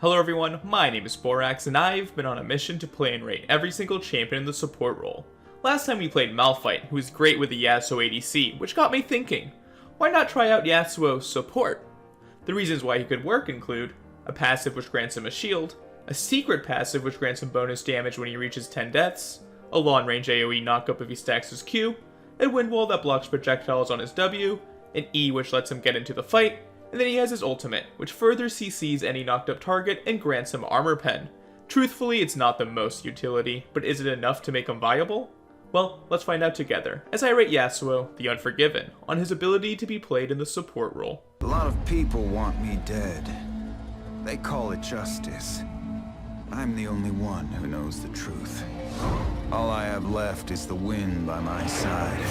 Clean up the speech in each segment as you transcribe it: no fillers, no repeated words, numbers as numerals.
Hello everyone, my name is Borax and I've been on a mission to play and rate every single champion in the support role. Last time we played Malphite, who is great with the Yasuo ADC, which got me thinking, why not try out Yasuo Support? The reasons why he could work include a passive which grants him a shield, a secret passive which grants him bonus damage when he reaches 10 deaths, a long range AoE knockup if he stacks his Q, a wind wall that blocks projectiles on his W, an E which lets him get into the fight, and then he has his ultimate, which further CCs any knocked up target and grants him armor pen. Truthfully, it's not the most utility, but is it enough to make him viable? Well, let's find out together, as I rate Yasuo, the Unforgiven, on his ability to be played in the support role. A lot of people want me dead. They call it justice. I'm the only one who knows the truth. All I have left is the wind by my side.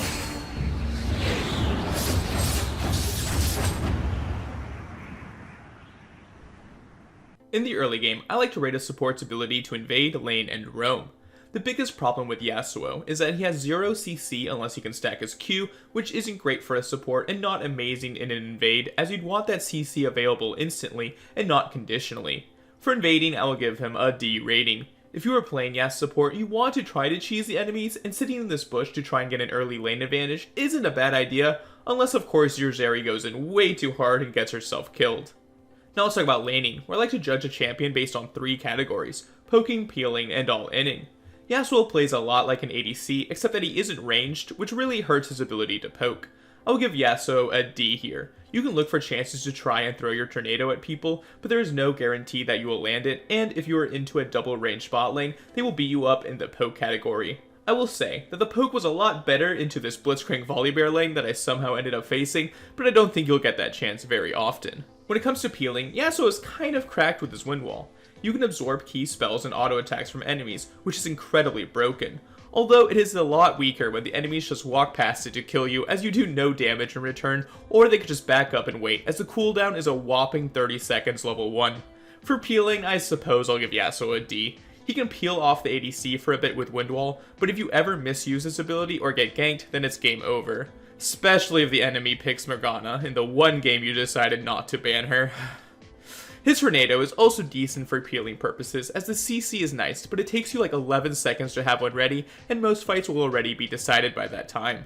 In the early game, I like to rate a support's ability to invade, lane, and roam. The biggest problem with Yasuo is that he has 0 CC unless he can stack his Q, which isn't great for a support and not amazing in an invade, as you'd want that CC available instantly and not conditionally. For invading, I will give him a D rating. If you are playing Yasuo support, you want to try to cheese the enemies, and sitting in this bush to try and get an early lane advantage isn't a bad idea, unless of course your Zeri goes in way too hard and gets herself killed. Now let's talk about laning, where I like to judge a champion based on 3 categories: poking, peeling, and all-inning. Yasuo plays a lot like an ADC, except that he isn't ranged, which really hurts his ability to poke. I will give Yasuo a D here. You can look for chances to try and throw your tornado at people, but there is no guarantee that you will land it, and if you are into a double range bot lane, they will beat you up in the poke category. I will say that the poke was a lot better into this Blitzcrank Volibear lane that I somehow ended up facing, but I don't think you'll get that chance very often. When it comes to peeling, Yasuo is kind of cracked with his wind wall. You can absorb key spells and auto attacks from enemies, which is incredibly broken. Although it is a lot weaker when the enemies just walk past it to kill you, as you do no damage in return, or they could just back up and wait, as the cooldown is a whopping 30 seconds level 1. For peeling, I suppose I'll give Yasuo a D. He can peel off the ADC for a bit with wind wall, but if you ever misuse this ability or get ganked, then it's game over. Especially if the enemy picks Morgana in the one game you decided not to ban her. His tornado is also decent for peeling purposes, as the CC is nice, but it takes you like 11 seconds to have one ready, and most fights will already be decided by that time.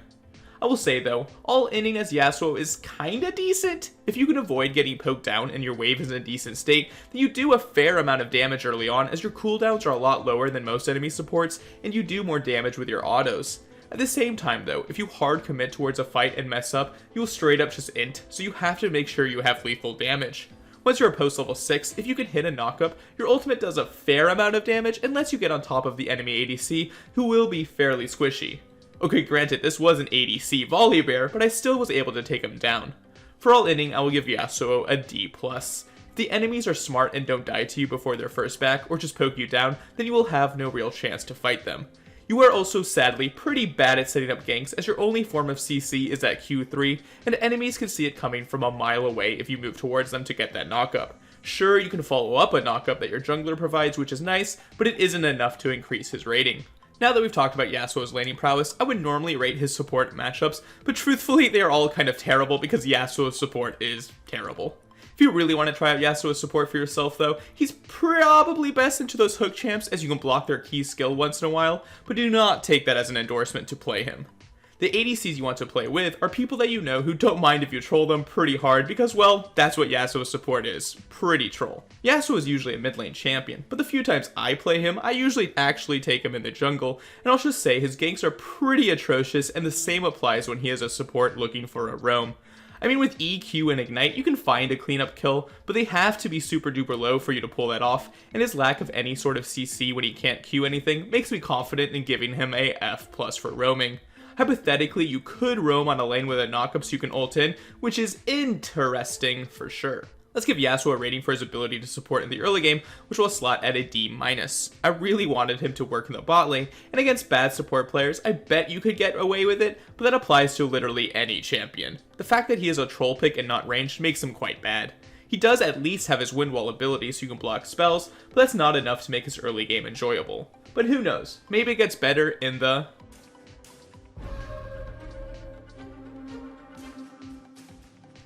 I will say though, all-inning as Yasuo is kinda decent. If you can avoid getting poked down and your wave is in a decent state, then you do a fair amount of damage early on, as your cooldowns are a lot lower than most enemy supports, and you do more damage with your autos. At the same time though, if you hard commit towards a fight and mess up, you will straight up just int, so you have to make sure you have lethal damage. Once you're a post level 6, if you can hit a knockup, your ultimate does a fair amount of damage and lets you get on top of the enemy ADC, who will be fairly squishy. Okay, granted, this was an ADC Volibear, but I still was able to take him down. For all inning, I will give Yasuo a D+. If the enemies are smart and don't die to you before their first back, or just poke you down, then you will have no real chance to fight them. You are also sadly pretty bad at setting up ganks, as your only form of CC is at Q3, and enemies can see it coming from a mile away if you move towards them to get that knockup. Sure, you can follow up a knockup that your jungler provides, which is nice, but it isn't enough to increase his rating. Now that we've talked about Yasuo's laning prowess, I would normally rate his support matchups, but truthfully they are all kind of terrible because Yasuo's support is terrible. If you really want to try out Yasuo's support for yourself though, he's probably best into those hook champs, as you can block their key skill once in a while, but do not take that as an endorsement to play him. The ADCs you want to play with are people that you know who don't mind if you troll them pretty hard because, well, that's what Yasuo's support is, pretty troll. Yasuo is usually a mid lane champion, but the few times I play him, I usually actually take him in the jungle, and I'll just say his ganks are pretty atrocious, and the same applies when he is a support looking for a roam. I mean, with E, Q, and Ignite, you can find a cleanup kill, but they have to be super duper low for you to pull that off, and his lack of any sort of CC when he can't Q anything makes me confident in giving him a F+ for roaming. Hypothetically, you could roam on a lane with a knockup so you can ult in, which is interesting for sure. Let's give Yasuo a rating for his ability to support in the early game, which will slot at a D-. I really wanted him to work in the bot lane, and against bad support players, I bet you could get away with it, but that applies to literally any champion. The fact that he is a troll pick and not ranged makes him quite bad. He does at least have his wind wall ability so you can block spells, but that's not enough to make his early game enjoyable. But who knows, maybe it gets better in the...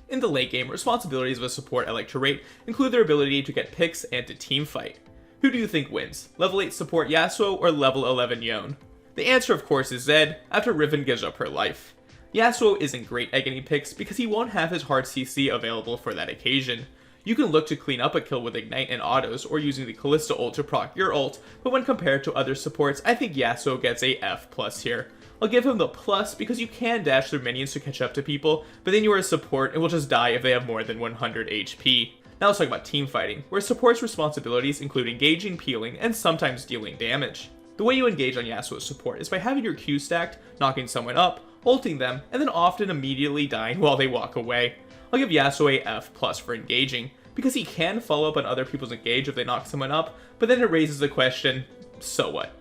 In the late game, responsibilities of a support I like to rate include their ability to get picks and to teamfight. Who do you think wins, level 8 support Yasuo or level 11 Yone? The answer of course is Zed, after Riven gives up her life. Yasuo isn't great at getting picks because he won't have his hard CC available for that occasion. You can look to clean up a kill with Ignite and autos or using the Kalista ult to proc your ult, but when compared to other supports, I think Yasuo gets a F+ here. I'll give him the plus because you can dash through minions to catch up to people, but then you are a support and will just die if they have more than 100 HP. Now let's talk about teamfighting, where support's responsibilities include engaging, peeling, and sometimes dealing damage. The way you engage on Yasuo's support is by having your Q stacked, knocking someone up, ulting them, and then often immediately dying while they walk away. I'll give Yasuo a F+ for engaging, because he can follow up on other people's engage if they knock someone up, but then it raises the question, so what?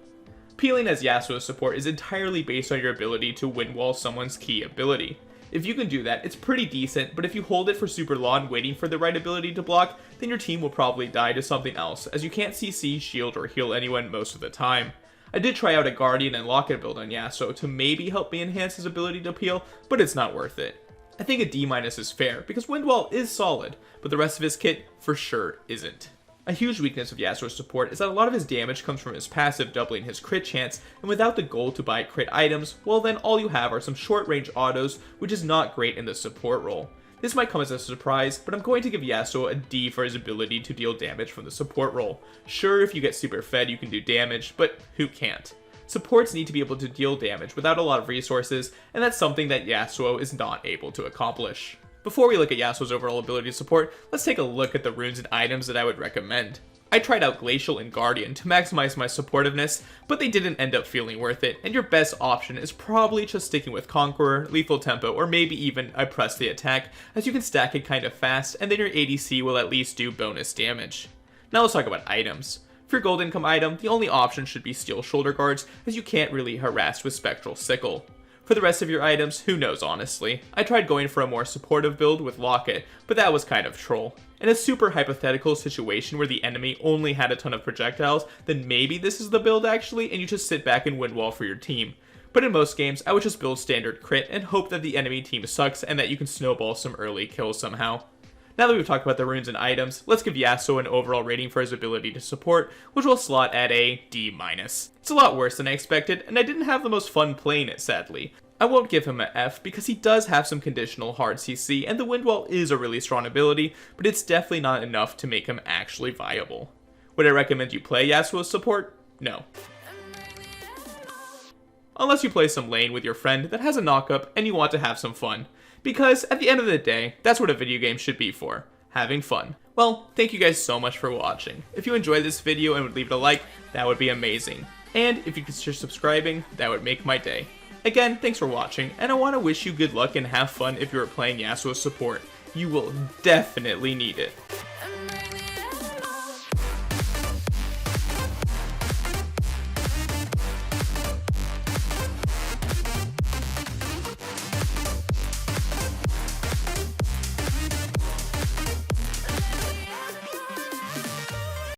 Peeling as Yasuo's support is entirely based on your ability to win wall someone's key ability. If you can do that, it's pretty decent, but if you hold it for super long waiting for the right ability to block, then your team will probably die to something else, as you can't CC, shield, or heal anyone most of the time. I did try out a Guardian and Locket build on Yasuo to maybe help me enhance his ability to peel, but it's not worth it. I think a D- is fair, because Windwall is solid, but the rest of his kit for sure isn't. A huge weakness of Yasuo's support is that a lot of his damage comes from his passive doubling his crit chance, and without the goal to buy crit items, well then all you have are some short range autos, which is not great in the support role. This might come as a surprise, but I'm going to give Yasuo a D for his ability to deal damage from the support role. Sure, if you get super fed you can do damage, but who can't? Supports need to be able to deal damage without a lot of resources, and that's something that Yasuo is not able to accomplish. Before we look at Yasuo's overall ability to support, let's take a look at the runes and items that I would recommend. I tried out Glacial and Guardian to maximize my supportiveness, but they didn't end up feeling worth it, and your best option is probably just sticking with Conqueror, Lethal Tempo, or maybe even I Press the Attack, as you can stack it kind of fast, and then your ADC will at least do bonus damage. Now let's talk about items. For your gold income item, the only option should be Steel Shoulder Guards, as you can't really harass with Spectral Sickle. For the rest of your items, who knows honestly. I tried going for a more supportive build with Locket, but that was kind of troll. In a super hypothetical situation where the enemy only had a ton of projectiles, then maybe this is the build actually, and you just sit back and win wall for your team. But in most games, I would just build standard crit and hope that the enemy team sucks and that you can snowball some early kills somehow. Now that we've talked about the runes and items, let's give Yasuo an overall rating for his ability to support, which will slot at a D-. It's a lot worse than I expected, and I didn't have the most fun playing it sadly. I won't give him an F because he does have some conditional hard CC, and the Windwall is a really strong ability, but it's definitely not enough to make him actually viable. Would I recommend you play Yasuo's support? No. Unless you play some lane with your friend that has a knockup and you want to have some fun. Because at the end of the day, that's what a video game should be for, having fun. Well, thank you guys so much for watching. If you enjoyed this video and would leave it a like, that would be amazing. And if you consider subscribing, that would make my day. Again, thanks for watching, and I want to wish you good luck and have fun if you are playing Yasuo support. You will definitely need it.